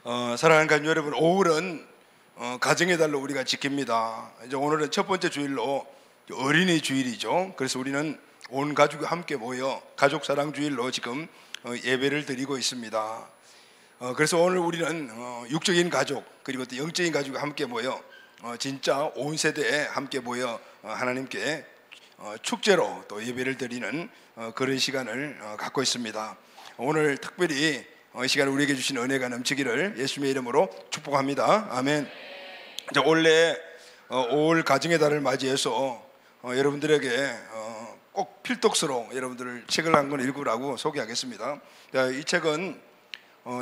사랑하는 가족 여러분, 5월은 가정의 달로 우리가 지킵니다. 이제 오늘은 첫 번째 주일로 어린이 주일이죠. 그래서 우리는 온 가족이 함께 모여 가족 사랑 주일로 지금 예배를 드리고 있습니다. 그래서 오늘 우리는 육적인 가족 그리고 또 영적인 가족이 함께 모여 진짜 온 세대에 함께 모여 하나님께 축제로 또 예배를 드리는 그런 시간을 갖고 있습니다. 오늘 특별히 이 시간 우리에게 주신 은혜가 넘치기를 예수님의 이름으로 축복합니다. 아멘. 원래 5월 가정의 달을 맞이해서 여러분들에게 꼭 필독서로 여러분들 책을 한 권 읽으라고 소개하겠습니다. 이 책은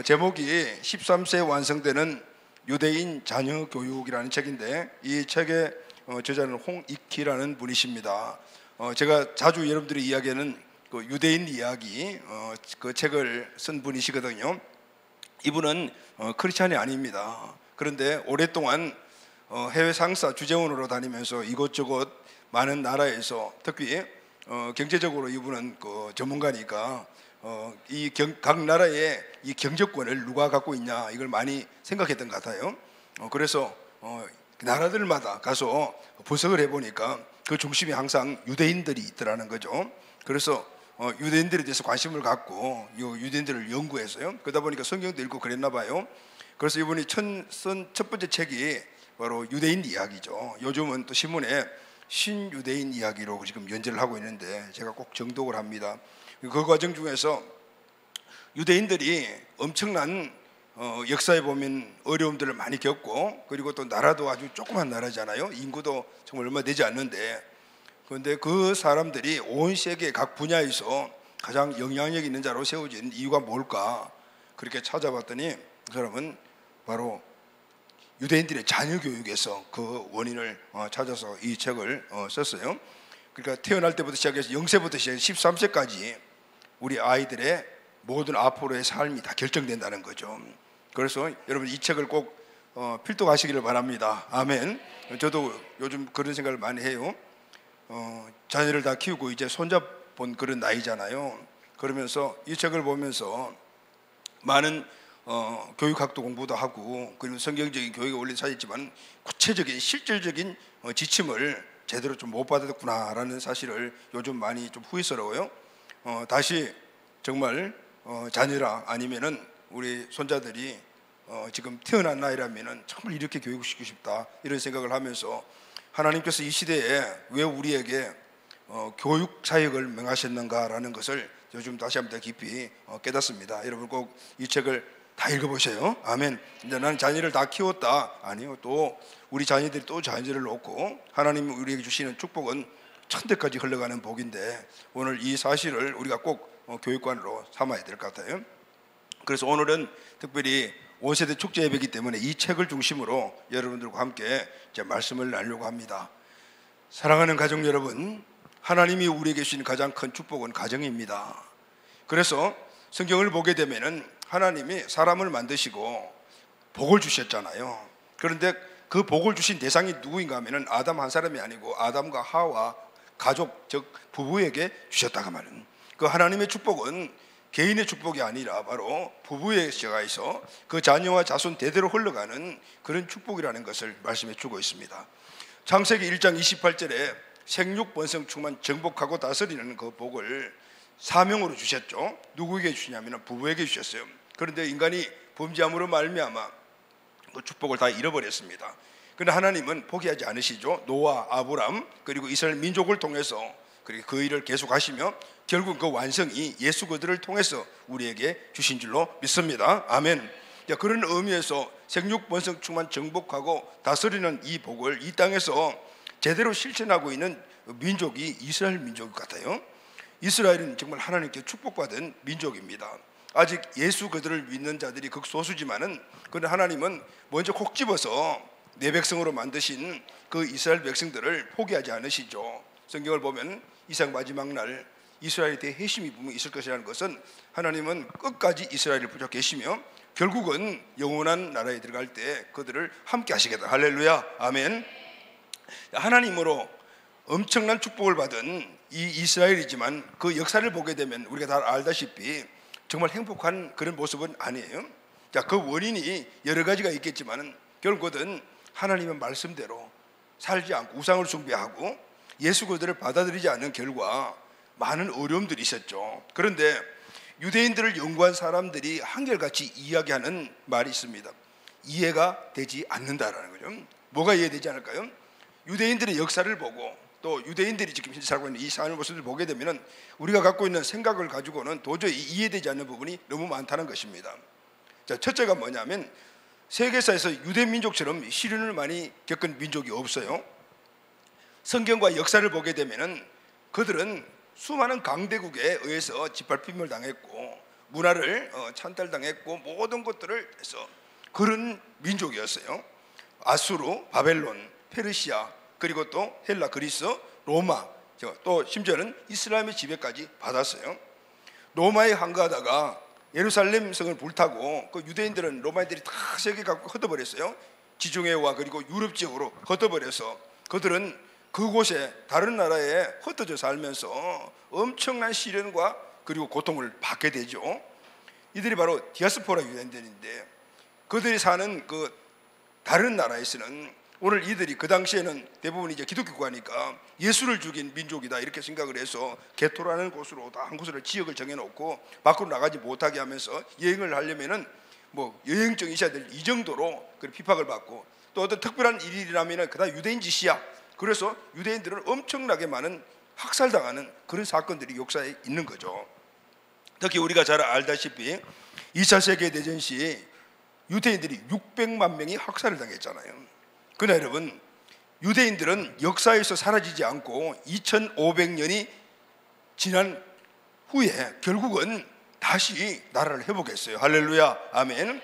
제목이 13세에 완성되는 유대인 자녀 교육이라는 책인데, 이 책의 저자는 홍익희라는 분이십니다. 제가 자주 여러분들이 이야기하는 그 유대인 이야기, 그 책을 쓴 분이시거든요. 이분은 크리스찬이 아닙니다. 그런데 오랫동안 해외 상사 주재원으로 다니면서 이곳저곳 많은 나라에서 특히 경제적으로 이분은 그 전문가니까 각 나라의 이 경제권을 누가 갖고 있냐 이걸 많이 생각했던 것 같아요. 그래서 나라들마다 가서 분석을 해보니까 그 중심에 항상 유대인들이 있더라는 거죠. 그래서 유대인들에 대해서 관심을 갖고 유대인들을 연구했어요. 그러다 보니까 성경도 읽고 그랬나 봐요. 그래서 이분이 쓴 첫 번째 책이 바로 유대인 이야기죠. 요즘은 또 신문에 신유대인 이야기로 지금 연재를 하고 있는데 제가 꼭 정독을 합니다. 그 과정 중에서 유대인들이 엄청난 역사에 보면 어려움들을 많이 겪고, 그리고 또 나라도 아주 조그만 나라잖아요. 인구도 정말 얼마 되지 않는데, 그런데 그 사람들이 온 세계 각 분야에서 가장 영향력 있는 자로 세워진 이유가 뭘까? 그렇게 찾아봤더니 그 사람은 바로 유대인들의 자녀 교육에서 그 원인을 찾아서 이 책을 썼어요. 그러니까 태어날 때부터 시작해서 0세부터 시작해서 13세까지 우리 아이들의 모든 앞으로의 삶이 다 결정된다는 거죠. 그래서 여러분 이 책을 꼭 필독하시기를 바랍니다. 아멘. 저도 요즘 그런 생각을 많이 해요. 자녀를 다 키우고 이제 손자 본 그런 나이잖아요. 그러면서 이 책을 보면서 많은 교육학도 공부도 하고, 그리고 성경적인 교육에 올린 사실이지만 구체적인 실질적인 지침을 제대로 좀 못 받았구나라는 사실을 요즘 많이 좀 후회스러워요. 다시 정말 자녀라 아니면은 우리 손자들이 지금 태어난 나이라면은 정말 이렇게 교육시키고 싶다 이런 생각을 하면서, 하나님께서 이 시대에 왜 우리에게 교육 사역을 명하셨는가라는 것을 요즘 다시 한번 더 깊이 깨닫습니다. 여러분 꼭 이 책을 다 읽어보세요. 아멘. 이제 나는 자녀를 다 키웠다. 아니요. 또 우리 자녀들이 또 자녀를 놓고 하나님이 우리에게 주시는 축복은 천대까지 흘러가는 복인데, 오늘 이 사실을 우리가 꼭 교육관으로 삼아야 될 것 같아요. 그래서 오늘은 특별히 5세대 축제 예배이기 때문에 이 책을 중심으로 여러분들과 함께 이제 말씀을 나누려고 합니다. 사랑하는 가족 여러분, 하나님이 우리에게 주신 가장 큰 축복은 가정입니다. 그래서 성경을 보게 되면은 하나님이 사람을 만드시고 복을 주셨잖아요. 그런데 그 복을 주신 대상이 누구인가 하면은 아담 한 사람이 아니고 아담과 하와 가족, 즉 부부에게 주셨다가 말은, 그 하나님의 축복은 개인의 축복이 아니라 바로 부부의 시가에서 그 자녀와 자손 대대로 흘러가는 그런 축복이라는 것을 말씀해 주고 있습니다. 창세기 1장 28절에 생육 번성 충만 정복하고 다스리는 그 복을 사명으로 주셨죠. 누구에게 주시냐면 부부에게 주셨어요. 그런데 인간이 범죄함으로 말미암아 그 축복을 다 잃어버렸습니다. 그런데 하나님은 포기하지 않으시죠. 노아, 아브람 그리고 이스라엘 민족을 통해서 그리고 그 일을 계속하시며 결국 그 완성이 예수 그들을 통해서 우리에게 주신 줄로 믿습니다. 아멘. 그런 의미에서 생육 번성 충만 정복하고 다스리는 이 복을 이 땅에서 제대로 실천하고 있는 민족이 이스라엘 민족 같아요. 이스라엘은 정말 하나님께 축복받은 민족입니다. 아직 예수 그들을 믿는 자들이 극소수지만은, 그런데 하나님은 먼저 콕 집어서 내 백성으로 만드신 그 이스라엘 백성들을 포기하지 않으시죠. 성경을 보면 이상 마지막 날 이스라엘에 대해 회심이 분명히 있을 것이라는 것은, 하나님은 끝까지 이스라엘을 붙잡고 계시며 결국은 영원한 나라에 들어갈 때 그들을 함께 하시겠다. 할렐루야. 아멘. 하나님으로 엄청난 축복을 받은 이 이스라엘이지만 그 역사를 보게 되면 우리가 다 알다시피 정말 행복한 그런 모습은 아니에요. 자, 그 원인이 여러 가지가 있겠지만은 결국은 하나님의 말씀대로 살지 않고 우상을 숭배하고 예수 그리스도를 받아들이지 않는 결과 많은 어려움들이 있었죠. 그런데 유대인들을 연구한 사람들이 한결같이 이야기하는 말이 있습니다. 이해가 되지 않는다라는 거죠. 뭐가 이해되지 않을까요? 유대인들의 역사를 보고 또 유대인들이 지금 현재 살고 있는 이 삶의 모습을 보게 되면 우리가 갖고 있는 생각을 가지고는 도저히 이해되지 않는 부분이 너무 많다는 것입니다. 자, 첫째가 뭐냐면 세계사에서 유대 민족처럼 시련을 많이 겪은 민족이 없어요. 성경과 역사를 보게 되면은 그들은 수많은 강대국에 의해서 짓밟힘을 당했고 문화를 찬탈당했고 모든 것들을 해서 그런 민족이었어요. 아수르, 바벨론, 페르시아, 그리고 또 헬라, 그리스, 로마, 또 심지어는 이슬람의 지배까지 받았어요. 로마에 항거하다가 예루살렘 성을 불타고 그 유대인들은 로마인들이 다 세계 갖고 흩어버렸어요. 지중해와 그리고 유럽 지역으로 흩어버려서 그들은 그곳에 다른 나라에 흩어져 살면서 엄청난 시련과 그리고 고통을 받게 되죠. 이들이 바로 디아스포라 유대인들인데 그들이 사는 그 다른 나라에서는 오늘 이들이 그 당시에는 대부분 이제 기독교가니까 예수를 죽인 민족이다 이렇게 생각을 해서 게토라는 곳으로 다 한 곳으로 지역을 정해놓고 밖으로 나가지 못하게 하면서 여행을 하려면은 뭐 여행증이 있어야 될 이 정도로 그 피박을 받고 또 어떤 특별한 일이라면은 그다 유대인 짓이야. 그래서 유대인들은 엄청나게 많은 학살당하는 그런 사건들이 역사에 있는 거죠. 특히 우리가 잘 알다시피 2차 세계대전 시 유대인들이 600만 명이 학살을 당했잖아요. 그러나 여러분 유대인들은 역사에서 사라지지 않고 2500년이 지난 후에 결국은 다시 나라를 회복했어요. 할렐루야, 아멘.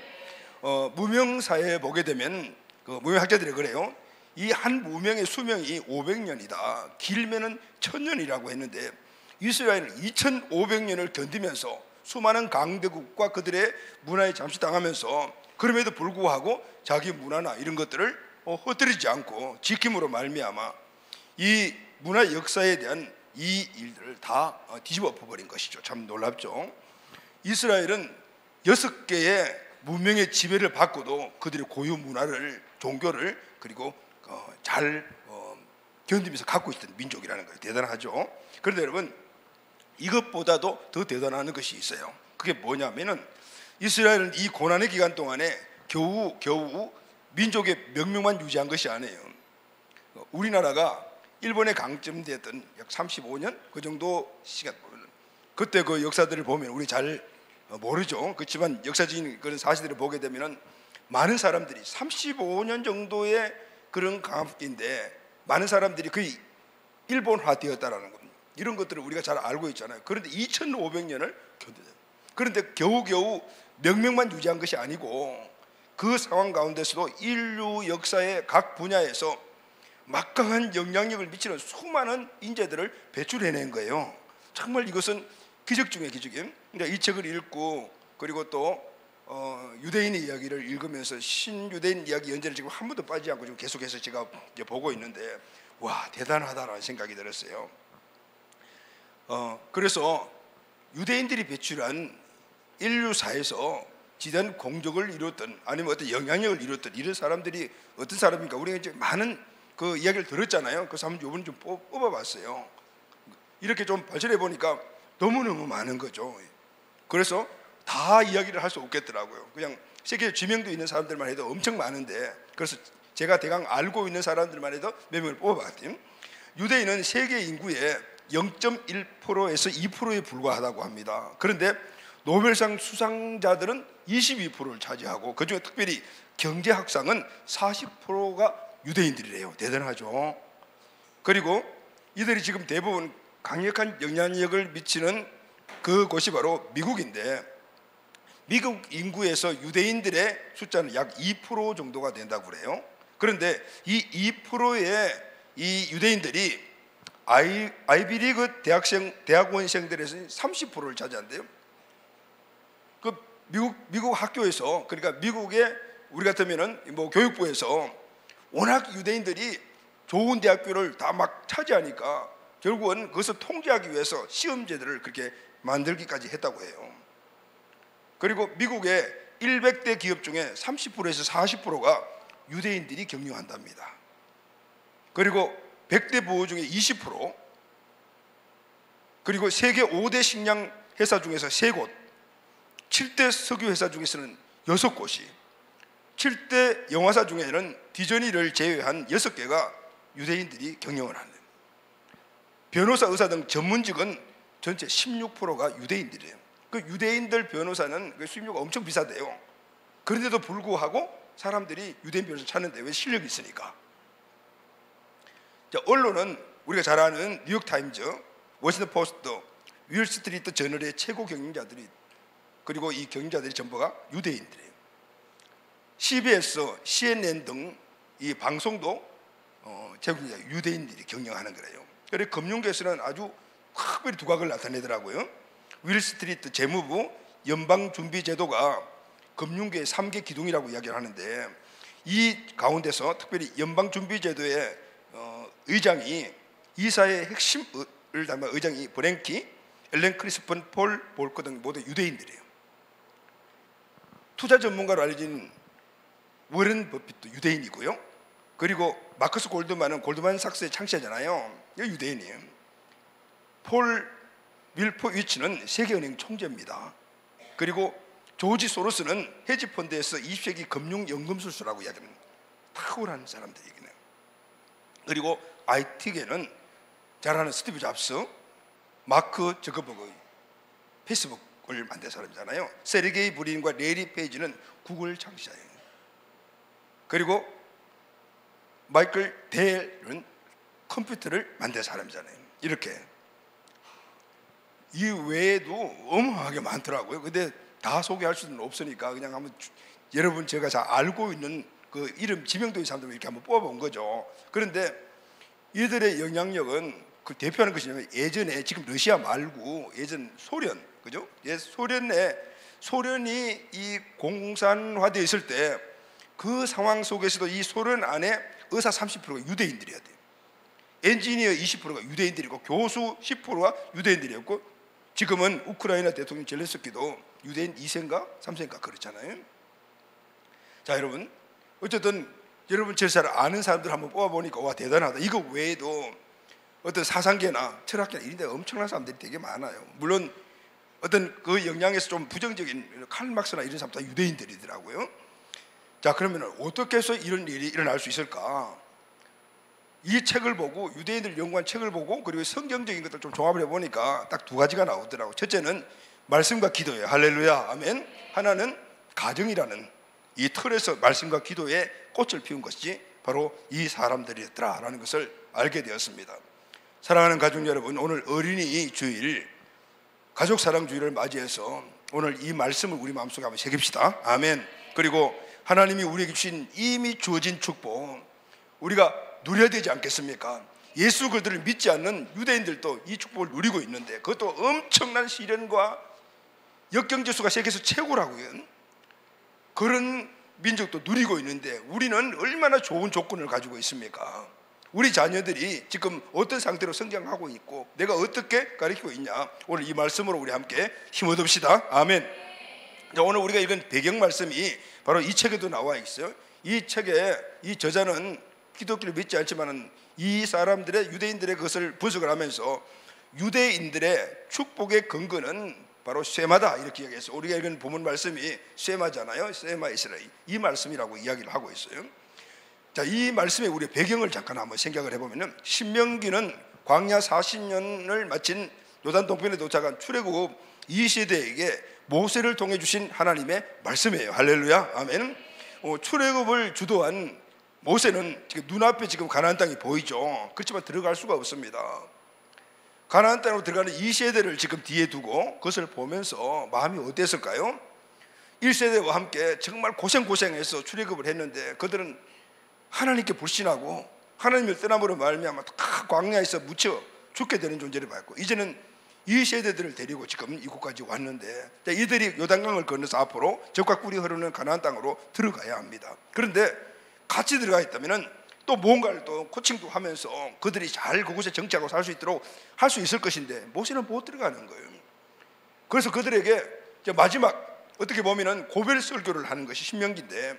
무명사회에 보게 되면 그 무명학자들이 그래요. 이 한 무명의 수명이 500년이다. 길면은 1000년이라고 했는데 이스라엘은 2500년을 견디면서 수많은 강대국과 그들의 문화에 잠식당하면서 그럼에도 불구하고 자기 문화나 이런 것들을 흩뜨리지 않고 지킴으로 말미암아 이 문화 역사에 대한 이 일들을 다 뒤집어 엎어버린 것이죠. 참 놀랍죠. 이스라엘은 6개의 문명의 지배를 받고도 그들의 고유 문화를 종교를 그리고 잘 견디면서 갖고 있던 민족이라는 거예요. 대단하죠. 그런데 여러분 이것보다도 더 대단한 것이 있어요. 그게 뭐냐면은 이스라엘은 이 고난의 기간 동안에 겨우 민족의 명명만 유지한 것이 아니에요. 우리나라가 일본에 강점됐던 약 35년 그 정도 시간 보면 그때 그 역사들을 보면 우리 잘 모르죠. 그렇지만 역사적인 그런 사실들을 보게 되면은 많은 사람들이 35년 정도의 그런 강압기인데 많은 사람들이 거의 일본화되었다라는 겁니다. 이런 것들을 우리가 잘 알고 있잖아요. 그런데 2500년을 견뎌요. 그런데 겨우겨우 명명만 유지한 것이 아니고 그 상황 가운데서도 인류 역사의 각 분야에서 막강한 영향력을 미치는 수많은 인재들을 배출해낸 거예요. 정말 이것은 기적 중의 기적이에요. 그러니까 이 책을 읽고 그리고 또 유대인의 이야기를 읽으면서 신유대인 이야기 연재를 지금 한 번도 빠지지 않고 지금 계속해서 제가 이제 보고 있는데 와 대단하다라는 생각이 들었어요. 그래서 유대인들이 배출한 인류사에서 지대한 공적을 이뤘던 아니면 어떤 영향력을 이뤘던 이런 사람들이 어떤 사람입니까? 우리가 이제 많은 그 이야기를 들었잖아요. 그래서 한번 이번에 좀 뽑아봤어요. 이렇게 좀 발전해 보니까 너무너무 많은 거죠. 그래서 다 이야기를 할 수 없겠더라고요. 그냥 세계에 지명도 있는 사람들만 해도 엄청 많은데 그래서 제가 대강 알고 있는 사람들만 해도 몇 명을 뽑아봤더니 유대인은 세계 인구의 0.1%에서 2%에 불과하다고 합니다. 그런데 노벨상 수상자들은 22%를 차지하고 그중에 특별히 경제학상은 40%가 유대인들이래요. 대단하죠. 그리고 이들이 지금 대부분 강력한 영향력을 미치는 그곳이 바로 미국인데 미국 인구에서 유대인들의 숫자는 약 2% 정도가 된다고 그래요. 그런데 이 2%의 이 유대인들이 아이비리그 대학원생들에서 30%를 차지한대요. 그 미국 학교에서 그러니까 미국의 우리 같으면은 뭐 교육부에서 워낙 유대인들이 좋은 대학교를 다 막 차지하니까 결국은 그것을 통제하기 위해서 시험제들을 그렇게 만들기까지 했다고 해요. 그리고 미국의 100대 기업 중에 30%에서 40%가 유대인들이 경영한답니다. 그리고 100대 부호 중에 20%, 그리고 세계 5대 식량 회사 중에서 3곳, 7대 석유 회사 중에서는 6곳이, 7대 영화사 중에는 디즈니를 제외한 6개가 유대인들이 경영을 하는, 변호사, 의사 등 전문직은 전체 16%가 유대인들이에요. 그 유대인들 변호사는 수입료가 엄청 비싸대요. 그런데도 불구하고 사람들이 유대인 변호사 찾는데, 왜? 실력이 있으니까. 자, 언론은 우리가 잘 아는 뉴욕타임즈, 워싱턴 포스트, 윌스트리트 저널의 최고 경영자들이, 그리고 이 경영자들이 전부가 유대인들이에요. CBS, CNN 등 이 방송도 제공자 유대인들이 경영하는 거래요. 그래서 금융계에서는 아주 특별히 두각을 나타내더라고요. 윌스트리트 재무부 연방준비제도가 금융계의 3개 기둥이라고 이야기를 하는데, 이 가운데서 특별히 연방준비제도의 의장이, 이사의 핵심을 담은 의장이 버냉키, 엘렌 크리스픈, 폴 볼커 등 모두 유대인들이에요. 투자 전문가로 알려진 워런 버핏도 유대인이고요. 그리고 마커스 골드만은 골드만삭스의 창시자잖아요. 유대인이에요. 폴 밀포위치는 세계은행 총재입니다. 그리고 조지 소로스는 헤지펀드에서 20세기 금융연금술수라고 이야기합니다. 탁월한 사람들이긴 해요. 그리고 IT계는 잘 아는 스티브 잡스, 마크 저커버그, 페이스북을 만든 사람이잖아요. 세르게이 브린과 레리 페이지는 구글 창시자예요. 그리고 마이클 델은 컴퓨터를 만든 사람이잖아요. 이렇게 이 외에도 어마어마하게 많더라고요. 근데 다 소개할 수는 없으니까 그냥 한번 여러분 제가 잘 알고 있는 그 이름 지명도 있는 사람들 이렇게 한번 뽑아본 거죠. 그런데 이들의 영향력은 그 대표하는 것이 뭐냐면, 예전에, 지금 러시아 말고 예전 소련, 그죠? 소련이 이 공산화되어 있을 때 그 상황 속에서도 이 소련 안에 의사 30%가 유대인들이어야 돼요. 엔지니어 20%가 유대인들이고, 교수 10%가 유대인들이었고, 지금은 우크라이나 대통령 젤렌스키도 유대인 2세인가 3세인가 그렇잖아요. 자, 여러분, 어쨌든 여러분 제일 잘 아는 사람들 한번 뽑아보니까 와, 대단하다. 이거 외에도 어떤 사상계나 철학계나 이런 데 엄청난 사람들이 되게 많아요. 물론 어떤 그 영향에서 좀 부정적인 칼 막스나 이런 사람 다 유대인들이더라고요. 자, 그러면 어떻게 해서 이런 일이 일어날 수 있을까? 이 책을 보고, 유대인들 연구한 책을 보고, 그리고 성경적인 것들 좀 종합을 해보니까 딱 2가지가 나오더라고요. 첫째는 말씀과 기도예요. 할렐루야, 아멘. 하나는 가정이라는 이 틀에서 말씀과 기도에 꽃을 피운 것이 바로 이 사람들이었더라라는 것을 알게 되었습니다. 사랑하는 가족 여러분, 오늘 어린이 주일, 가족 사랑 주일을 맞이해서 오늘 이 말씀을 우리 마음속에 한번 새깁시다. 아멘. 그리고 하나님이 우리에게 주신 이미 주어진 축복, 우리가 누려야 되지 않겠습니까? 예수 그들을 믿지 않는 유대인들도 이 축복을 누리고 있는데, 그것도 엄청난 시련과 역경지수가 세계에서 최고라고요. 그런 민족도 누리고 있는데 우리는 얼마나 좋은 조건을 가지고 있습니까? 우리 자녀들이 지금 어떤 상태로 성장하고 있고 내가 어떻게 가르치고 있냐, 오늘 이 말씀으로 우리 함께 힘 얻읍시다. 아멘. 오늘 우리가 읽은 배경 말씀이 바로 이 책에도 나와 있어요. 이 책에 이 저자는 기독교를 믿지 않지만 이 사람들의, 유대인들의 것을 분석을 하면서 유대인들의 축복의 근거는 바로 쇠마다 이렇게 이야기했어요. 우리가 읽은 본문 말씀이 쇠마잖아요. 쇠마 이스라엘, 이 말씀이라고 이야기를 하고 있어요. 자, 이 말씀의 우리 배경을 잠깐 한번 생각을 해보면, 신명기는 광야 40년을 마친 요단 동편에 도착한 출애굽 2세대에게 모세를 통해 주신 하나님의 말씀이에요. 할렐루야, 아멘. 출애굽을 주도한 모세는 지금 눈앞에 지금 가나안 땅이 보이죠. 그렇지만 들어갈 수가 없습니다. 가나안 땅으로 들어가는 2세대를 지금 뒤에 두고 그것을 보면서 마음이 어땠을까요? 1세대와 함께 정말 고생해서 출애굽을 했는데 그들은 하나님께 불신하고 하나님을 떠남으로 말미암아 다 광야에서 묻혀 죽게 되는 존재를 봤고, 이제는 이 세대들을 데리고 지금 이곳까지 왔는데 이들이 요단강을 건너서 앞으로 적과 꿀이 흐르는 가나안 땅으로 들어가야 합니다. 그런데 같이 들어가 있다면 또 뭔가를 또 코칭도 하면서 그들이 잘 그곳에 정착하고 살 수 있도록 할 수 있을 것인데 모세는 못 들어가는 거예요. 그래서 그들에게 마지막 어떻게 보면은 고별 설교를 하는 것이 신명기인데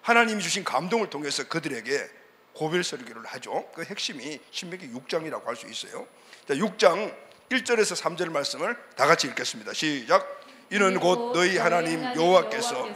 하나님이 주신 감동을 통해서 그들에게 고별 설교를 하죠. 그 핵심이 신명기 6장이라고 할 수 있어요. 자, 6장 1절에서 3절 말씀을 다 같이 읽겠습니다. 시작. 이는 곧 너희 하나님 여호와께서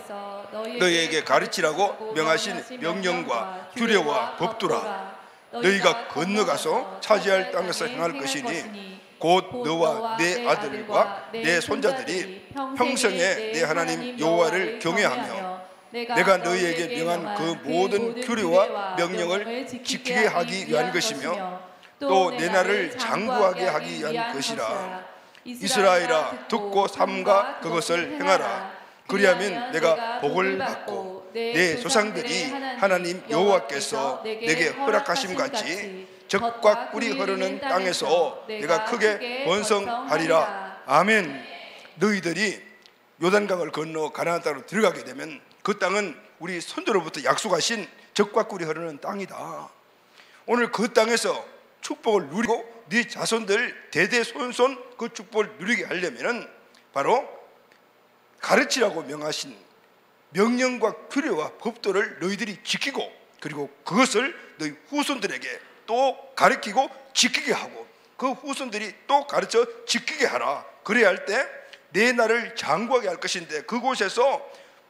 너희에게 가르치라고 명하신 명령과 규례와 법도라. 너희가 건너가서 차지할 땅에서 행할 것이니 곧 너와 내 아들과 내 손자들이 평생에 내 하나님 여호와를 경외하며 내가 너희에게 명한 그 모든 규례와 명령을 지키게 하기 위한 것이며 또 내 나라를 장구하게 하기 위한 것이라. 이스라엘아, 듣고 삼가 그것을 행하라. 그리하면 내가 복을 받고 내 조상들이 하나님 여호와께서 내게 허락하심 같이 젖과 꿀이 흐르는 땅에서 내가 크게 번성하리라. 아멘. 너희들이 요단강을 건너 가나안 땅으로 들어가게 되면 그 땅은 우리 선조로부터 약속하신 젖과 꿀이 흐르는 땅이다. 오늘 그 땅에서 축복을 누리고 네 자손들 대대손손 그 축복을 누리게 하려면 바로 가르치라고 명하신 명령과 규례와 법도를 너희들이 지키고 그리고 그것을 너희 후손들에게 또 가르치고 지키게 하고 그 후손들이 또 가르쳐 지키게 하라. 그래야 할 때 내 나라를 장구하게 할 것인데 그곳에서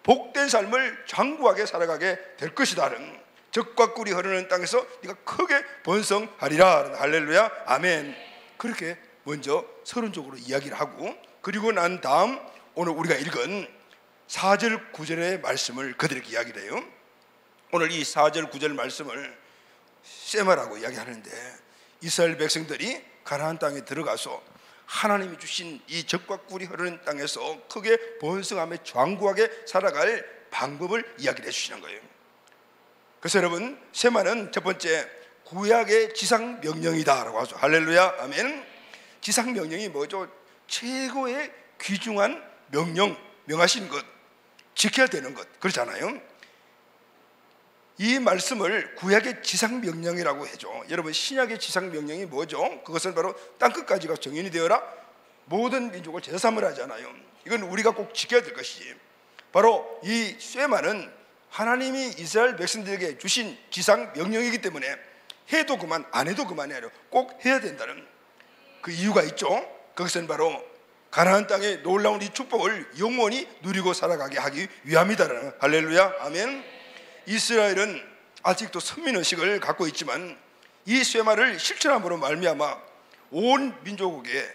복된 삶을 장구하게 살아가게 될 것이다는 젖과 꿀이 흐르는 땅에서 네가 크게 번성하리라. 할렐루야. 아멘. 그렇게 먼저 서론적으로 이야기를 하고 그리고 난 다음 오늘 우리가 읽은 4절 9절의 말씀을 그들에게 이야기를 해요. 오늘 이 4절 9절 말씀을 세마라고 이야기하는데 이스라엘 백성들이 가나안 땅에 들어가서 하나님이 주신 이 젖과 꿀이 흐르는 땅에서 크게 번성하며 장구하게 살아갈 방법을 이야기를 해주시는 거예요. 그래서 여러분, 세마는 첫 번째 구약의 지상명령이다라고 하죠. 할렐루야. 아멘. 지상명령이 뭐죠? 최고의 귀중한 명령, 명하신 것, 지켜야 되는 것, 그렇잖아요. 이 말씀을 구약의 지상명령이라고 해죠. 여러분, 신약의 지상명령이 뭐죠? 그것은 바로 땅끝까지가 정인이 되어라 모든 민족을 제사 삼으라 하잖아요. 이건 우리가 꼭 지켜야 될 것이지. 바로 이 쇠마는 하나님이 이스라엘 백성들에게 주신 지상명령이기 때문에 해도 그만 안 해도 그만이 아니라 꼭 해야 된다는 그 이유가 있죠. 그것은 바로 가나안 땅의 놀라운 이 축복을 영원히 누리고 살아가게 하기 위함이다라는. 할렐루야. 아멘. 이스라엘은 아직도 선민의식을 갖고 있지만 이 쇠마를 실천함으로 말미암아 온 민족에게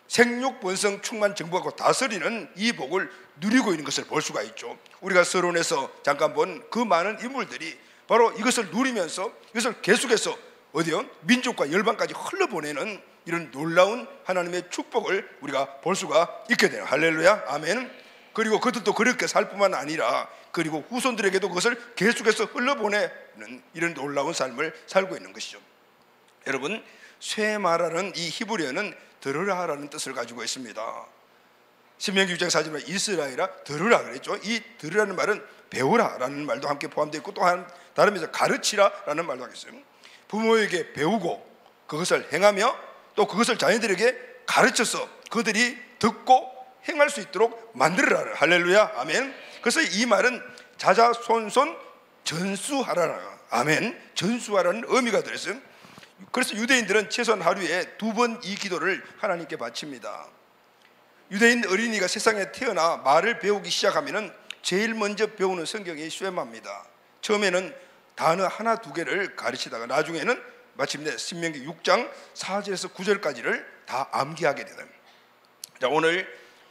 생육 번성 충만 정복하고 다스리는 이 복을 누리고 있는 것을 볼 수가 있죠. 우리가 서론에서 잠깐 본 그 많은 인물들이 바로 이것을 누리면서 이것을 계속해서 어디요? 민족과 열방까지 흘러보내는 이런 놀라운 하나님의 축복을 우리가 볼 수가 있게 돼요. 할렐루야. 아멘. 그리고 그들도 그렇게 살 뿐만 아니라 그리고 후손들에게도 그것을 계속해서 흘러보내는 이런 놀라운 삶을 살고 있는 것이죠. 여러분, 쇠마라는 이 히브리어는 들으라라는 뜻을 가지고 있습니다. 신명기 6장 4절에 이스라엘아 들으라 그랬죠. 이 들으라는 말은 배우라라는 말도 함께 포함되어 있고 또 다른 면에서 가르치라라는 말도 하겠어요. 부모에게 배우고 그것을 행하며 또 그것을 자녀들에게 가르쳐서 그들이 듣고 행할 수 있도록 만들어라. 할렐루야. 아멘. 그래서 이 말은 자자손손 전수하라는, 아멘, 전수하라는 의미가 들었어요. 그래서 유대인들은 최소한 하루에 2번 이 기도를 하나님께 바칩니다. 유대인 어린이가 세상에 태어나 말을 배우기 시작하면 제일 먼저 배우는 성경이 쇠마입니다. 처음에는 단어 하나 두 개를 가르치다가 나중에는 마침내 신명기 6장 4절에서 9절까지를 다 암기하게 되는. 자, 오늘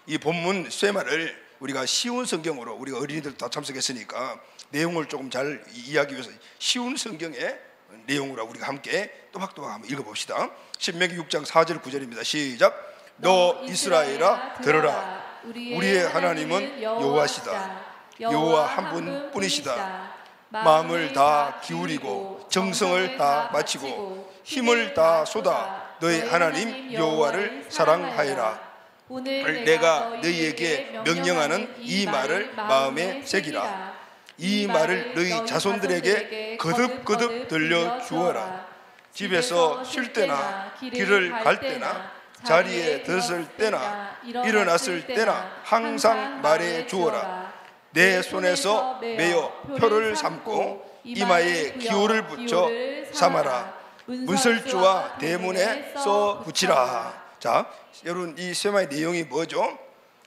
이 본문 쇠마를 우리가 쉬운 성경으로, 우리가 어린이들 다 참석했으니까 내용을 조금 잘 이해하기 위해서 쉬운 성경의 내용으로 우리가 함께 또박또박 한번 읽어봅시다. 신명기 6장 4절 9절입니다. 시작. 너 이스라엘아 들으라. 우리의 하나님은 여호와시다. 여호와 한 분뿐이시다. 마음을 다 기울이고 정성을 다 바치고 힘을 다 쏟아 너희 하나님 여호와를 사랑하여라. 오늘 내가 너희에게 명령하는 이 말을 마음에 새기라. 이 말을 너희 자손들에게 거듭거듭 들려주어라. 집에서 쉴 때나 길을 갈 때나 자리에 들었을 때나 일어났을 때나 항상 말해 주어라. 내 손에서 메어 표를 삼고 이마에 기호를 붙여 삼아라. 문설주와 대문에 써 붙이라. 자, 여러분, 이 쇠마의 내용이 뭐죠?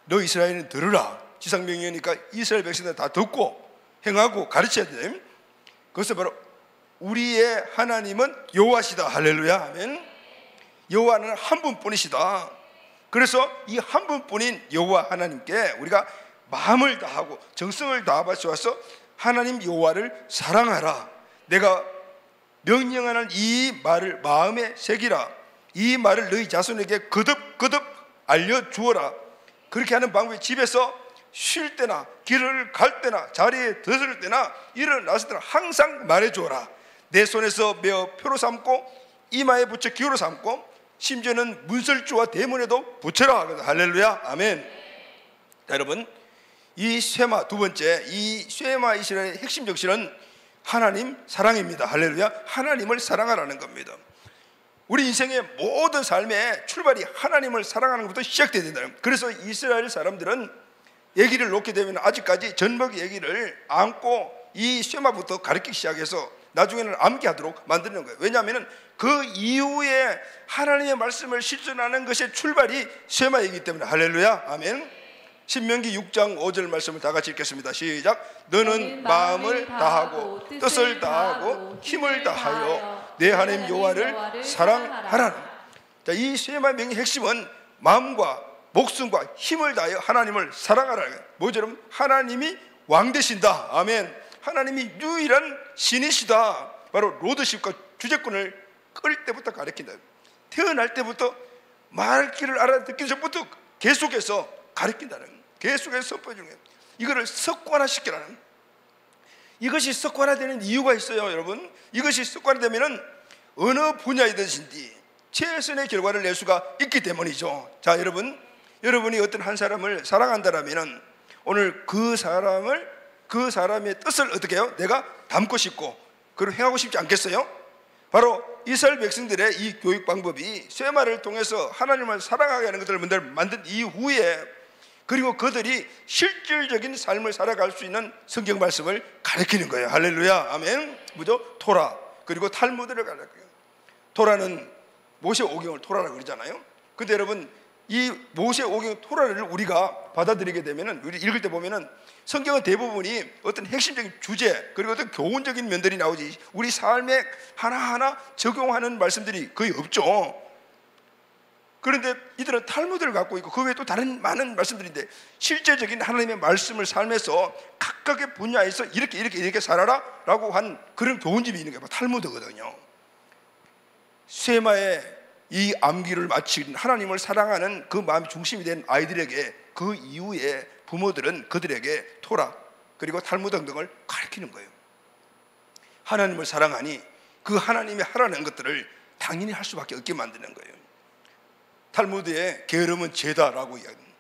너 이스라엘은 들으라. 지상명령이니까 이스라엘 백성들 다 듣고 행하고 가르쳐야 돼. 그것은 바로 우리의 하나님은 여호와시다. 할렐루야. 아멘. 여호와는 한 분뿐이시다. 그래서 이 한 분뿐인 여호와 하나님께 우리가 마음을 다하고 정성을 다하 바쳐서 하나님 여호와를 사랑하라. 내가 명령하는 이 말을 마음에 새기라. 이 말을 너희 자손에게 거듭거듭 알려주어라. 그렇게 하는 방법이 집에서 쉴 때나 길을 갈 때나 자리에 들을 때나 일어났을 때나 항상 말해주어라. 내 손에서 메어 표로 삼고 이마에 붙여 기호로 삼고 심지어는 문설주와 대문에도 붙여라. 할렐루야. 아멘. 자, 여러분, 이 쇠마, 두 번째, 이 쇠마 이스라엘의 핵심 정신은 하나님 사랑입니다. 할렐루야. 하나님을 사랑하라는 겁니다. 우리 인생의 모든 삶의 출발이 하나님을 사랑하는 것부터 시작돼야 된다. 그래서 이스라엘 사람들은 얘기를 놓게 되면 아직까지 전복 얘기를 안고 이 쇠마부터 가르치기 시작해서 나중에는 암기하도록 만드는 거예요. 왜냐하면 그 이후에 하나님의 말씀을 실천하는 것의 출발이 쇠마이기 때문에. 할렐루야. 아멘. 신명기 6장 5절 말씀을 다 같이 읽겠습니다. 시작. 너는 마음을 다하고 뜻을 다하고 힘을 다하여 내 하나님 여호와를 사랑하라. 자, 이 쇠마의 명의 핵심은 마음과 목숨과 힘을 다하여 하나님을 사랑하라. 뭐처럼 하나님이 왕 되신다. 아멘. 하나님이 유일한 신이시다. 바로 로드십과 주재권을 끌 때부터 가르친다. 태어날 때부터 말할 길을 알아듣기 전부터 계속해서 가르친다는 거예요. 계속해서 선포해주는 거예요. 이거를 습관화시키라는. 이것이 습관화되는 이유가 있어요. 여러분, 이것이 습관화되면 어느 분야이든지 최선의 결과를 낼 수가 있기 때문이죠. 자, 여러분이 어떤 한 사람을 사랑한다라면 오늘 그 사람의 뜻을 어떻게 해요? 내가 담고 싶고 그걸 행하고 싶지 않겠어요? 바로 이스라엘 백성들의 이 교육 방법이 쇠마를 통해서 하나님을 사랑하게 하는 것들을 만든 이후에, 그리고 그들이 실질적인 삶을 살아갈 수 있는 성경 말씀을 가르치는 거예요. 할렐루야. 아멘. 뭐죠? 토라, 그리고 탈무드를 가르쳐요. 토라는 모세 오경을 토라라고 그러잖아요. 근데 여러분, 이 모세 오경 토라를 우리가 받아들이게 되면은, 우리 읽을 때 보면은 성경은 대부분이 어떤 핵심적인 주제 그리고 어떤 교훈적인 면들이 나오지 우리 삶에 하나하나 적용하는 말씀들이 거의 없죠. 그런데 이들은 탈무드를 갖고 있고 그 외에 또 다른 많은 말씀들인데, 실제적인 하나님의 말씀을 삶에서 각각의 분야에서 이렇게 살아라 라고 한 그런 교훈집이 있는 게 바로 탈무드거든요. 쇠마의 이 암기를 마친 하나님을 사랑하는 그 마음의 중심이 된 아이들에게 그 이후에 부모들은 그들에게 토라 그리고 탈무드 등을 가르치는 거예요. 하나님을 사랑하니 그 하나님이 하라는 것들을 당연히 할 수밖에 없게 만드는 거예요. 탈무드의 게으름은 죄다라고 이야기합니다.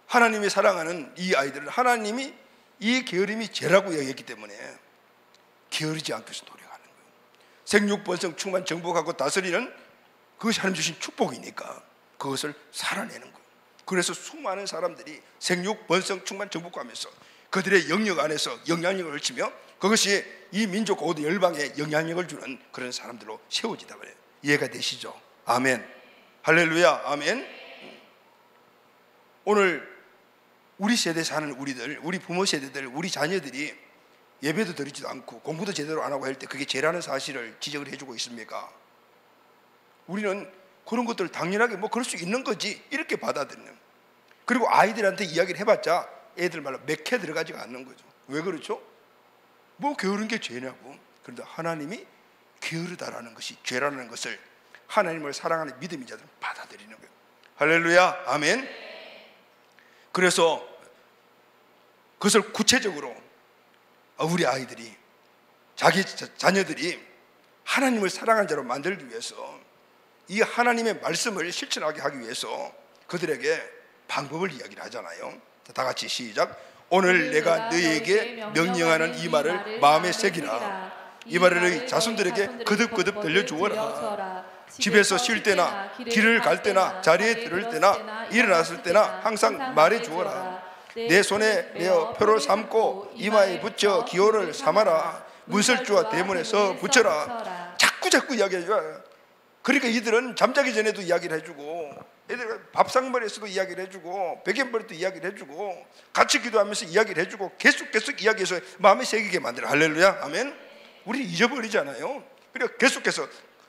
하나님이 사랑하는 이 아이들은 하나님이 이 게으름이 죄라고 이야기했기 때문에 게으르지 않기 위해서 노력하는 거예요. 생육번성 충만 정복하고 다스리는 그것이 하나님 주신 축복이니까 그것을 살아내는 거예요. 그래서 수많은 사람들이 생육번성 충만 정복하면서 그들의 영역 안에서 영향력을 걸치며 그것이 이 민족과 모든 열방에 영향력을 주는 그런 사람들로 세워지다 그래요. 이해가 되시죠? 아멘. 할렐루야. 아멘. 오늘 우리 세대 사는 우리들, 우리 부모 세대들, 우리 자녀들이 예배도 드리지도 않고 공부도 제대로 안 하고 할 때 그게 죄라는 사실을 지적을 해주고 있습니까? 우리는 그런 것들을 당연하게 뭐 그럴 수 있는 거지 이렇게 받아들이는. 그리고 아이들한테 이야기를 해봤자 애들 말로 몇 개 들어가지가 않는 거죠. 왜 그렇죠? 뭐 게으른 게 죄냐고. 그런데 하나님이 게으르다라는 것이 죄라는 것을 하나님을 사랑하는 믿음의 자들은 받아들이는 거예요. 할렐루야. 아멘. 그래서 그것을 구체적으로 우리 아이들이, 자기 자녀들이 하나님을 사랑하는 자로 만들기 위해서, 이 하나님의 말씀을 실천하게 하기 위해서 그들에게 방법을 이야기를 하잖아요. 다 같이 시작. 오늘 내가 너희에게 명령하는 이 말을 마음에 새기라. 이 말을 너희 자손들에게 거듭거듭 들려주어라. 집에서 쉴 때나 길을 갈 때나 자리에 들을 때나 일어났을 때나 항상 말해 주어라. 내 손에 내어 표를 삼고 이마에 붙여 기호를 삼아라. 문설주와 대문에서 붙여라. 자꾸 이야기해 줘요. 그러니까 이들은 잠자기 전에도 이야기를 해주고, 애들 밥상머리에서도 이야기를 해주고, 베갯머리도 이야기를 해주고, 같이 기도하면서 이야기를 해주고, 계속 이야기해서 마음에 새기게 만들어. 할렐루야, 아멘. 우리 잊어버리잖아요. 그러니까 계속해서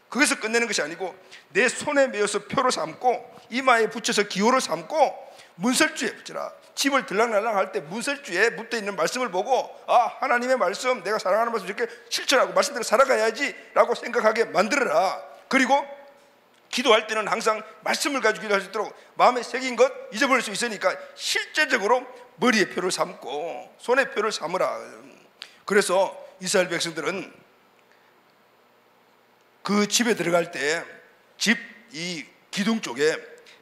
거기서 끝내는 것이 아니고, 내 손에 메어서 표를 삼고 이마에 붙여서 기호를 삼고 문설주에 붙여라. 집을 들락날락 할 때 문설주에 묻어있는 말씀을 보고, 아, 하나님의 말씀, 내가 사랑하는 말씀 이렇게 실천하고 말씀대로 살아가야지 라고 생각하게 만들어라. 그리고 기도할 때는 항상 말씀을 가지고 기도할 수 있도록 마음에 새긴 것 잊어버릴 수 있으니까 실제적으로 머리에 표를 삼고 손에 표를 삼으라. 그래서 이스라엘 백성들은 그 집에 들어갈 때 집 이 기둥 쪽에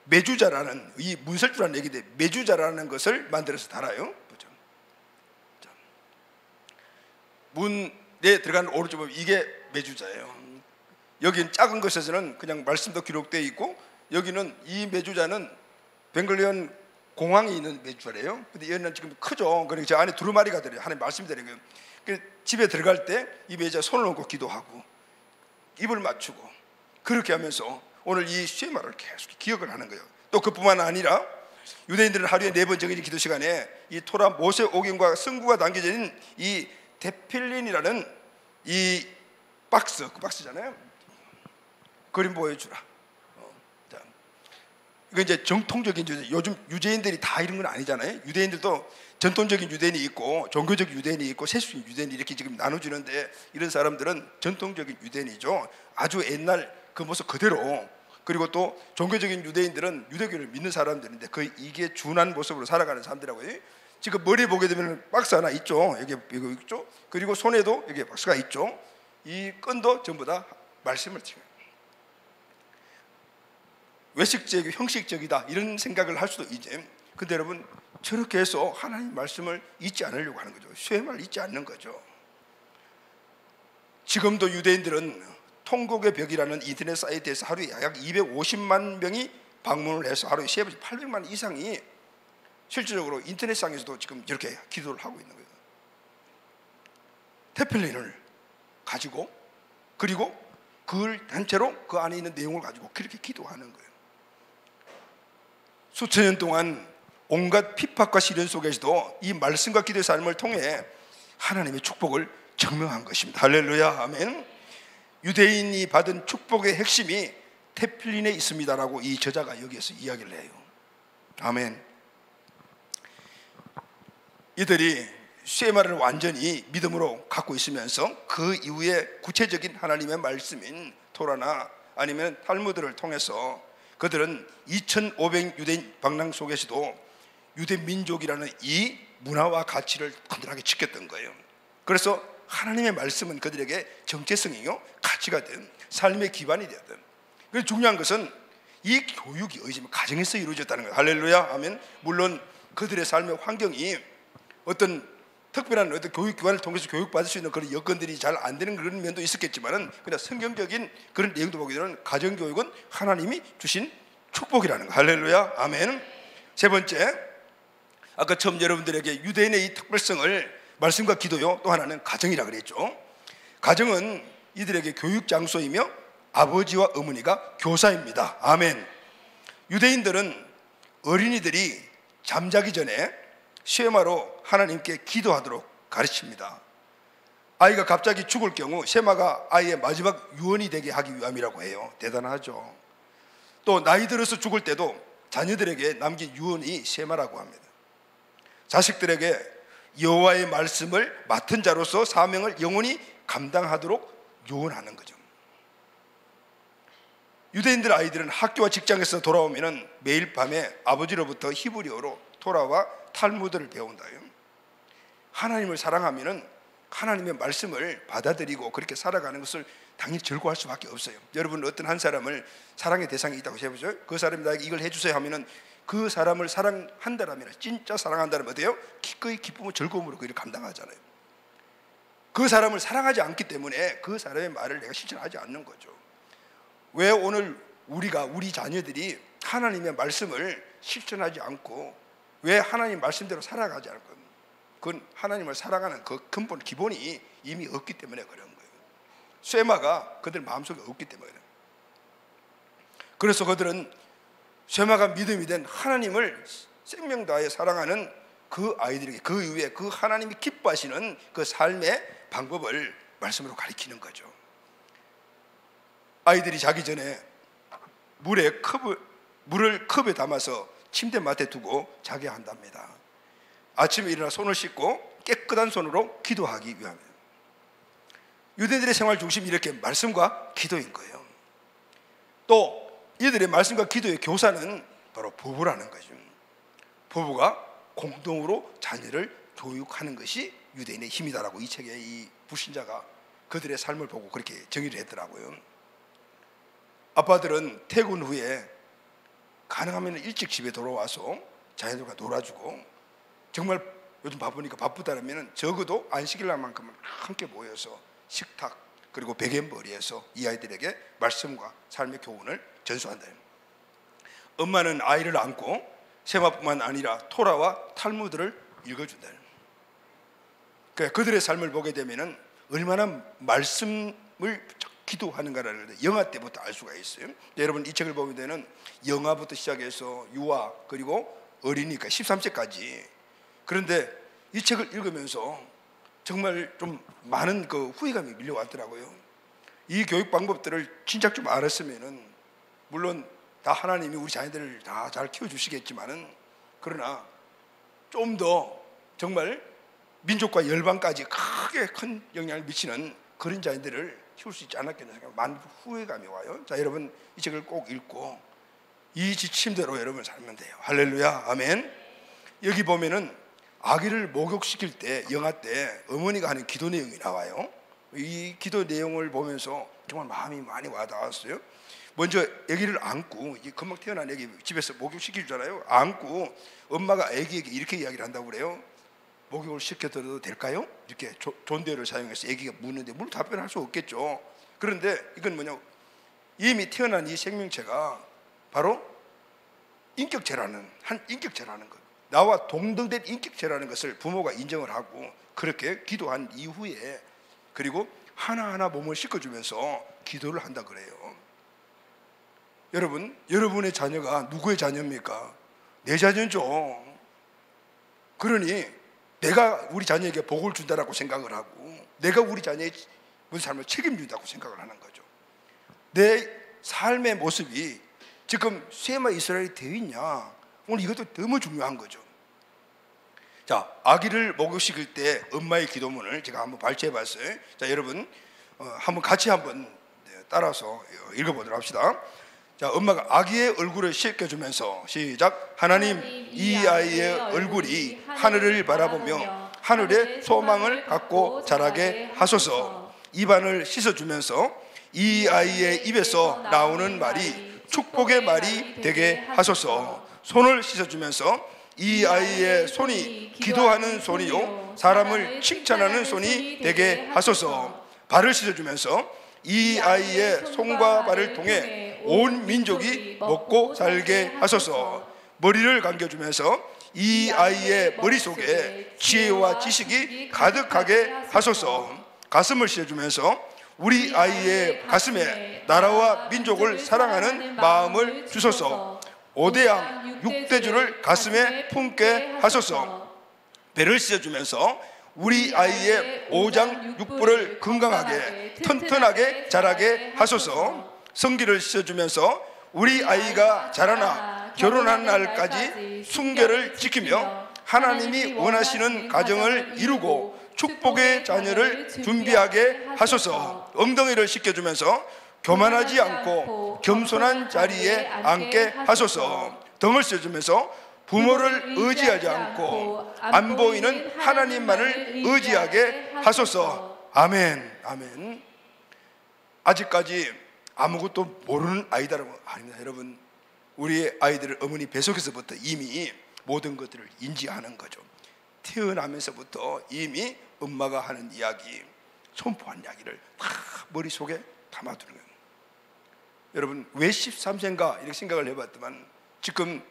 메주자라는, 이 문설주라는 얘기인데 메주자라는 것을 만들어서 달아요. 문에 들어가는 오른쪽 보면 이게 메주자예요. 여긴 작은 것에서는 그냥 말씀도 기록되어 있고, 여기는 이 메주자는 벵글리언 공항에 있는 메주자래요. 근데 얘는 지금 크죠. 그러니까 저 안에 두루마리가 들어요. 하나님 말씀이 들어요. 집에 들어갈 때 이 메주자 손을 얹고 기도하고 입을 맞추고 그렇게 하면서 오늘 이 쉐마를 계속 기억을 하는 거예요. 또 그뿐만 아니라 유대인들은 하루에 4번 정해진 기도 시간에 이 토라 모세 오경과 성구가 담겨져 있는 이 데필린이라는 이 박스, 그 박스잖아요. 그림 보여주라. 이거 이제 정통적인 유대, 요즘 유대인들이 다 이런 건 아니잖아요. 유대인들도 전통적인 유대인이 있고 종교적 유대인이 있고 세속적인 유대인이 이렇게 지금 나눠주는데, 이런 사람들은 전통적인 유대인이죠. 아주 옛날 그 모습 그대로. 그리고 또 종교적인 유대인들은 유대교를 믿는 사람들인데 이게 준한 모습으로 살아가는 사람들이라고요. 지금 머리에 보게 되면 박스 하나 있죠. 여기 이거 있죠. 그리고 손에도 여기 박스가 있죠. 이 끈도 전부 다 말씀을 지켜요. 외식적이고 형식적이다 이런 생각을 할 수도 있지. 근데 여러분, 저렇게 해서 하나님 말씀을 잊지 않으려고 하는 거죠. 쉐마를 잊지 않는 거죠. 지금도 유대인들은 통곡의 벽이라는 인터넷 사이트에서 하루에 약 250만 명이 방문을 해서 하루에 800만 이상이 실질적으로 인터넷상에서도 지금 이렇게 기도를 하고 있는 거예요. 테필린을 가지고, 그리고 그걸 단체로 그 안에 있는 내용을 가지고 그렇게 기도하는 거예요. 수천 년 동안 온갖 핍박과 시련 속에서도 이 말씀과 기도의 삶을 통해 하나님의 축복을 증명한 것입니다. 할렐루야, 아멘. 유대인이 받은 축복의 핵심이 테필린에 있습니다라고 이 저자가 여기에서 이야기를 해요. 아멘. 이들이 쉐마를 완전히 믿음으로 갖고 있으면서 그 이후에 구체적인 하나님의 말씀인 토라나 아니면 탈무드를 통해서 그들은 2500 유대인 방랑 속에서도 유대 민족이라는 이 문화와 가치를 건전하게 지켰던 거예요. 그래서 하나님의 말씀은 그들에게 정체성이요, 가치가 된 삶의 기반이 되었던. 그래서 중요한 것은 이 교육이 가정에서 이루어졌다는 거예요. 할렐루야, 아멘. 물론 그들의 삶의 환경이 어떤 특별한 어떤 교육기관을 통해서 교육받을 수 있는 그런 여건들이 잘 안 되는 그런 면도 있었겠지만은, 그냥 성경적인 그런 내용도 보게 되면 가정교육은 하나님이 주신 축복이라는 거. 할렐루야, 아멘. 세 번째, 아까 처음 여러분들에게 유대인의 이 특별성을 말씀과 기도요, 또 하나는 가정이라 그랬죠. 가정은 이들에게 교육 장소이며 아버지와 어머니가 교사입니다. 아멘. 유대인들은 어린이들이 잠자기 전에 쉐마로 하나님께 기도하도록 가르칩니다. 아이가 갑자기 죽을 경우 쉐마가 아이의 마지막 유언이 되게 하기 위함이라고 해요. 대단하죠. 또 나이 들어서 죽을 때도 자녀들에게 남긴 유언이 쉐마라고 합니다. 자식들에게 여호와의 말씀을 맡은 자로서 사명을 영원히 감당하도록 유언하는 거죠. 유대인들 아이들은 학교와 직장에서 돌아오면 매일 밤에 아버지로부터 히브리어로 토라와 탈무드를 배운다요. 하나님을 사랑하면 하나님의 말씀을 받아들이고 그렇게 살아가는 것을 당연히 즐거워할 수밖에 없어요. 여러분, 어떤 한 사람을 사랑의 대상이 있다고 해보죠. 그 사람이 나에게 이걸 해주세요 하면은 그 사람을 사랑한다라면, 진짜 사랑한다면 어때요? 기꺼이 기쁨과 즐거움으로 그를 감당하잖아요. 그 사람을 사랑하지 않기 때문에 그 사람의 말을 내가 실천하지 않는 거죠. 왜 오늘 우리 자녀들이 하나님의 말씀을 실천하지 않고 왜 하나님 말씀대로 살아가지 않을 겁니까? 그건 하나님을 살아가는 그 근본 기본이 이미 없기 때문에 그런 거예요. 쇠마가 그들 마음속에 없기 때문에 그래요. 그래서 그들은 쇠마가 믿음이 된 하나님을 생명 다해 사랑하는 그 아이들에게 그 이후에 그 하나님이 기뻐하시는 그 삶의 방법을 말씀으로 가르치는 거죠. 아이들이 자기 전에 물을 컵에 담아서 침대맡에 두고 자게 한답니다. 아침에 일어나 손을 씻고 깨끗한 손으로 기도하기 위함이에요. 유대인들의 생활 중심이 이렇게 말씀과 기도인 거예요. 또 이들의 말씀과 기도의 교사는 바로 부부라는 거죠. 부부가 공동으로 자녀를 교육하는 것이 유대인의 힘이다라고 이 책에 이 불신자가 그들의 삶을 보고 그렇게 정의를 했더라고요. 아빠들은 퇴근 후에 가능하면 일찍 집에 돌아와서 자녀들과 놀아주고, 정말 요즘 바쁘니까 바쁘다면 적어도 안식일 날만큼은 함께 모여서 식탁 그리고 베갯머리에서 이 아이들에게 말씀과 삶의 교훈을 전수한다. 엄마는 아이를 안고 세마뿐만 아니라 토라와 탈무드를 읽어준다. 그러니까 그들의 삶을 보게 되면 얼마나 말씀을 기도하는가라는 걸 영아 때부터 알 수가 있어요. 여러분 이 책을 보게 되는 영아부터 시작해서 유아 그리고 어린이니까 13세까지. 그런데 이 책을 읽으면서 정말 좀 많은 그 후회감이 밀려왔더라고요. 이 교육 방법들을 진작 좀 알았으면은, 물론 다 하나님이 우리 자녀들을 다 잘 키워주시겠지만은, 그러나 좀 더 정말 민족과 열방까지 크게 큰 영향을 미치는 그런 자녀들을 키울 수 있지 않았겠나 생각, 많은 후회감이 와요. 자, 여러분 이 책을 꼭 읽고 이 지침대로 여러분 살면 돼요. 할렐루야, 아멘. 여기 보면은 아기를 목욕시킬 때, 영아 때 어머니가 하는 기도 내용이 나와요. 이 기도 내용을 보면서 정말 마음이 많이 와닿았어요. 먼저 아기를 안고, 금방 태어난 아기 집에서 목욕시키잖아요. 안고 엄마가 아기에게 이렇게 이야기를 한다고 그래요. 목욕을 시켜드려도 될까요? 이렇게 존대를 사용해서 아기가 묻는데 물론 답변할 수 없겠죠. 그런데 이건 뭐냐, 이미 태어난 이 생명체가 바로 인격체라는 것, 나와 동등된 인격체라는 것을 부모가 인정을 하고 그렇게 기도한 이후에, 그리고 하나하나 몸을 씻어주면서 기도를 한다 그래요. 여러분, 여러분의 자녀가 누구의 자녀입니까? 내 자녀죠. 그러니 내가 우리 자녀에게 복을 준다라고 생각을 하고, 내가 우리 자녀의 삶을 책임진다고 생각을 하는 거죠. 내 삶의 모습이 지금 쇠마 이스라엘이 되어 있냐, 오늘 이것도 너무 중요한 거죠. 자, 아기를 목욕시킬 때 엄마의 기도문을 제가 한번 발췌해 봤어요. 자, 여러분 한번 같이 따라서 읽어보도록 합시다. 자, 엄마가 아기의 얼굴을 씻겨주면서 시작. 하나님, 이 아이의 얼굴이 하늘을 바라보며 하늘의 소망을 갖고 자라게 하소서. 입안을 씻어주면서 이 아이의 입에서 나오는 말이 축복의 말이 되게 하소서. 손을 씻어주면서 이 아이의 손이 기도하는 손이요 사람을 칭찬하는 손이 되게 하소서. 발을 씻어주면서 이 아이의 손과 발을 통해 온 민족이 먹고 살게 하소서. 머리를 감겨주면서 이 아이의 머릿속에 지혜와 지식이 가득하게 하소서. 가슴을 씻어주면서 우리 아이의 가슴에 나라와 민족을 사랑하는 마음을 주소서. 5대양 6대주를 가슴에 품게 하소서. 배를 씻어주면서 우리 아이의 5장 6부를 건강하게 튼튼하게 자라게 하소서. 성기를 씻어주면서 우리 아이가 자라나 결혼한 날까지 순결을 지키며 하나님이 원하시는 가정을 이루고 축복의 자녀를 준비하게 하소서. 엉덩이를 씻겨주면서 교만하지 않고 겸손한 자리에 앉게 하소서. 등을 씻어주면서 부모를 의지하지 않고 안 보이는 하나님만을 의지하게 하소서. 아멘, 아멘. 아직까지 아무것도 모르는 아이다라고 아닙니다. 여러분, 우리 아이들을 어머니 뱃속에서부터 이미 모든 것들을 인지하는 거죠. 태어나면서부터 이미 엄마가 하는 이야기, 선포한 이야기를 다 머릿속에 담아두는 거예요. 여러분 왜 13세인가 이렇게 생각을 해봤더만 지금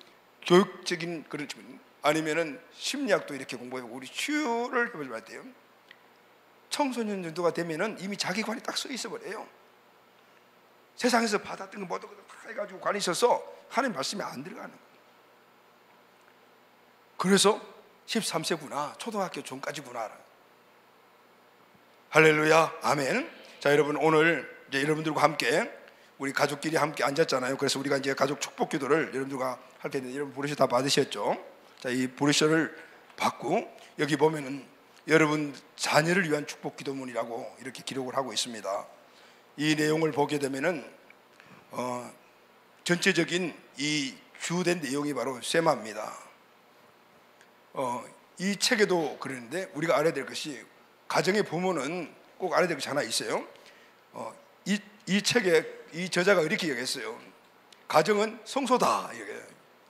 교육적인 그런 아니면은 심리학도 이렇게 공부해보고 우리 치유를 해보지 돼요. 청소년 정도가 되면은 이미 자기 관이 딱 써 있어 버려요. 세상에서 받았던 거 모두 다 해가지고 관이 있어서 하나님 말씀이 안 들어가는 거예요. 그래서 13세구나, 초등학교 전까지구나. 할렐루야, 아멘. 자, 여러분 오늘 이제 여러분들과 함께 우리 가족끼리 함께 앉았잖아요. 그래서 우리가 이제 가족 축복 기도를 여러분들과 할 텐데, 여러분 브로셔 다 받으셨죠? 자, 이 브로셔를 받고 여기 보면은 여러분 자녀를 위한 축복 기도문이라고 이렇게 기록을 하고 있습니다. 이 내용을 보게 되면은 전체적인 이 주된 내용이 바로 쇠마입니다. 이 책에도 그러는데 우리가 알아야 될 것이, 가정의 부모는 꼭 알아야 될 것이 하나 있어요. 이 책에 이 저자가 이렇게 얘기했어요. 가정은 성소다. 이렇게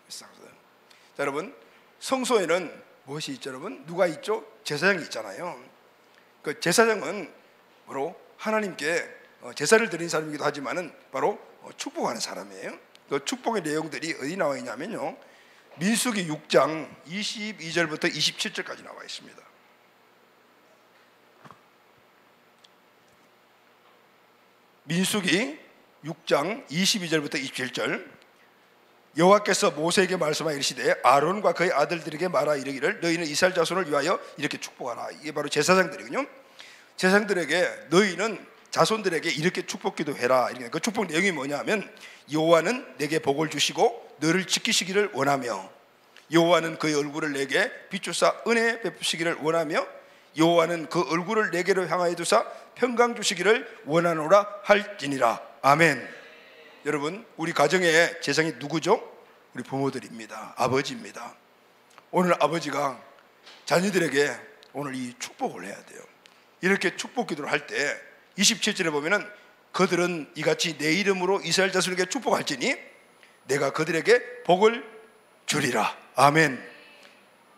했어요. 자, 여러분 성소에는 무엇이 있죠? 여러분 누가 있죠? 제사장이 있잖아요. 그 제사장은 바로 하나님께 제사를 드린 사람이기도 하지만은 바로 축복하는 사람이에요. 그 축복의 내용들이 어디 나와 있냐면요, 민수기 6장 22절부터 27절까지 나와 있습니다. 민수기 6장 22절부터 27절. 여호와께서 모세에게 말씀하여 이르시되 아론과 그의 아들들에게 말하 이르기를 너희는 이스라엘 자손을 위하여 이렇게 축복하라. 이게 바로 제사장들이군요. 제사장들에게 너희는 자손들에게 이렇게 축복 기도해라. 그 축복 내용이 뭐냐면, 여호와는 내게 복을 주시고 너를 지키시기를 원하며, 여호와는 그의 얼굴을 내게 비추사 은혜 베푸시기를 원하며, 여호와는 그 얼굴을 내게로 향하여 두사 평강 주시기를 원하노라 할지니라. 아멘. 여러분 우리 가정의 재상이 누구죠? 우리 부모들입니다. 아버지입니다. 오늘 아버지가 자녀들에게 오늘 이 축복을 해야 돼요. 이렇게 축복 기도를 할 때 27절에 보면은 그들은 이같이 내 이름으로 이스라엘 자손에게 축복할지니 내가 그들에게 복을 주리라. 아멘.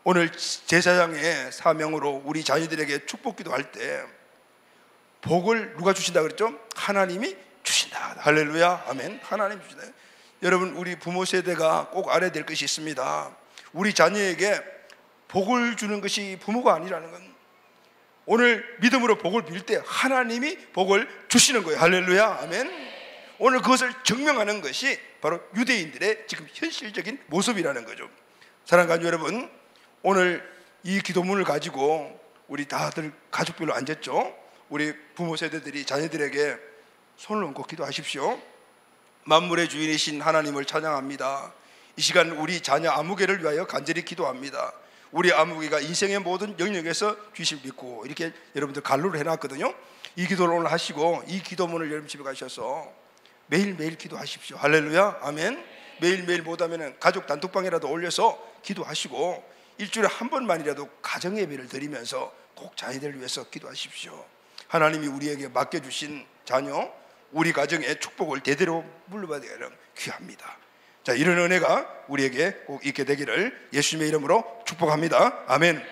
오늘 제사장의 사명으로 우리 자녀들에게 축복 기도할 때 복을 누가 주신다 그랬죠? 하나님이 주신다. 할렐루야, 아멘. 하나님 주신다. 여러분 우리 부모 세대가 꼭 알아야 될 것이 있습니다. 우리 자녀에게 복을 주는 것이 부모가 아니라는 건, 오늘 믿음으로 복을 빌 때 하나님이 복을 주시는 거예요. 할렐루야, 아멘. 오늘 그것을 증명하는 것이 바로 유대인들의 지금 현실적인 모습이라는 거죠. 사랑하는 여러분, 오늘 이 기도문을 가지고 우리 다들 가족별로 앉았죠? 우리 부모 세대들이 자녀들에게 손을 얹고 기도하십시오. 만물의 주인이신 하나님을 찬양합니다. 이 시간 우리 자녀 아무개를 위하여 간절히 기도합니다. 우리 아무개가 인생의 모든 영역에서 주실 믿고, 이렇게 여러분들 갈로를 해놨거든요. 이 기도를 오늘 하시고 이 기도문을 여러분 집에 가셔서 매일매일 기도하십시오. 할렐루야, 아멘. 매일매일 못하면 가족 단톡방이라도 올려서 기도하시고 일주일에 한 번만이라도 가정 예배를 드리면서 꼭 자녀들을 위해서 기도하십시오. 하나님이 우리에게 맡겨주신 자녀, 우리 가정의 축복을 대대로 물려받기를 귀합니다. 자, 이런 은혜가 우리에게 꼭 있게 되기를 예수님의 이름으로 축복합니다. 아멘.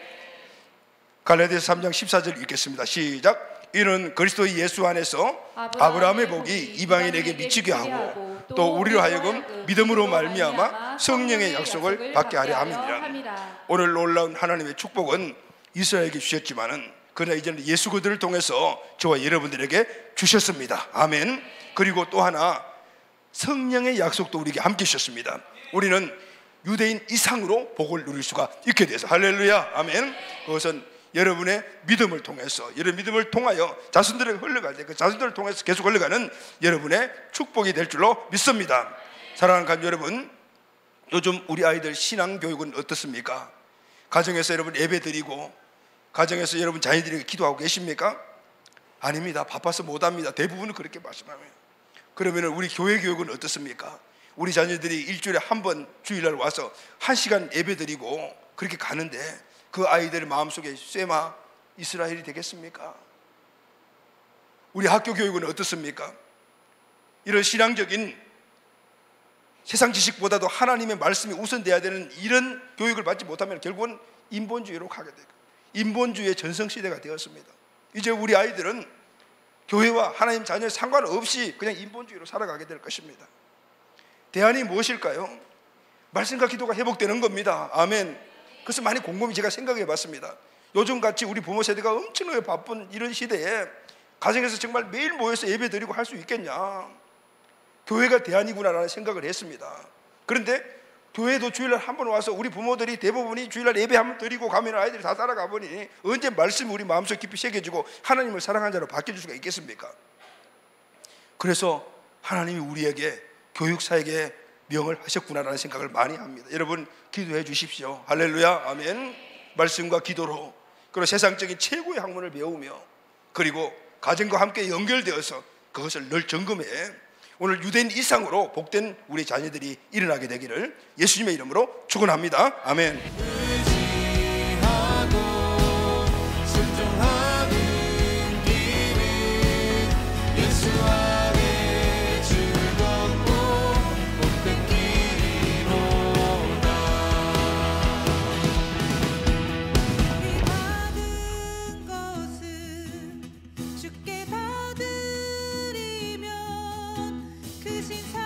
갈라디아서 3장 14절 읽겠습니다. 시작. 이는 그리스도 예수 안에서 아브라함의 복이 이방인에게 미치게 하고 또 우리로 하여금 믿음으로 말미암아 성령의 약속을 받게 하려 함이니라. 오늘 놀라운 하나님의 축복은 이스라엘에게 주셨지만은 그러나 이제는 예수 그들을 통해서 저와 여러분들에게 주셨습니다. 아멘. 그리고 또 하나, 성령의 약속도 우리에게 함께 주셨습니다. 우리는 유대인 이상으로 복을 누릴 수가 있게 돼서 할렐루야, 아멘. 그것은 여러분의 믿음을 통해서, 여러분 믿음을 통하여 자손들에게 흘러갈 때 그 자손들을 통해서 계속 흘러가는 여러분의 축복이 될 줄로 믿습니다. 사랑하는 가족 여러분, 요즘 우리 아이들 신앙교육은 어떻습니까? 가정에서 여러분 예배드리고 가정에서 여러분 자녀들에게 기도하고 계십니까? 아닙니다. 바빠서 못합니다. 대부분은 그렇게 말씀합니다. 그러면 우리 교회 교육은 어떻습니까? 우리 자녀들이 일주일에 한 번 주일날 와서 1시간 예배드리고 그렇게 가는데 그 아이들의 마음속에 쇠마 이스라엘이 되겠습니까? 우리 학교 교육은 어떻습니까? 이런 신앙적인 세상 지식보다도 하나님의 말씀이 우선돼야 되는 이런 교육을 받지 못하면 결국은 인본주의로 가게 되고 인본주의의 전성시대가 되었습니다. 이제 우리 아이들은 교회와 하나님 자녀 상관없이 그냥 인본주의로 살아가게 될 것입니다. 대안이 무엇일까요? 말씀과 기도가 회복되는 겁니다. 아멘. 그래서 많이 곰곰이 제가 생각해 봤습니다. 요즘같이 우리 부모 세대가 엄청나게 바쁜 이런 시대에 가정에서 정말 매일 모여서 예배 드리고 할 수 있겠냐? 교회가 대안이구나라는 생각을 했습니다. 그런데 교회도 주일날 한 번 와서 우리 부모들이 대부분이 주일날 예배 한 번 드리고 가면 아이들이 다 따라가 보니 언제 말씀이 우리 마음속 깊이 새겨지고 하나님을 사랑하는 자로 바뀌어줄 수가 있겠습니까? 그래서 하나님이 우리에게 교육사에게 명을 하셨구나라는 생각을 많이 합니다. 여러분 기도해 주십시오. 할렐루야. 아멘. 말씀과 기도로, 그리고 세상적인 최고의 학문을 배우며, 그리고 가정과 함께 연결되어서 그것을 늘 점검해 오늘 유대인 이상으로 복된 우리 자녀들이 일어나게 되기를 예수님의 이름으로 축원합니다. 아멘. 주께 다 드리면 그 신사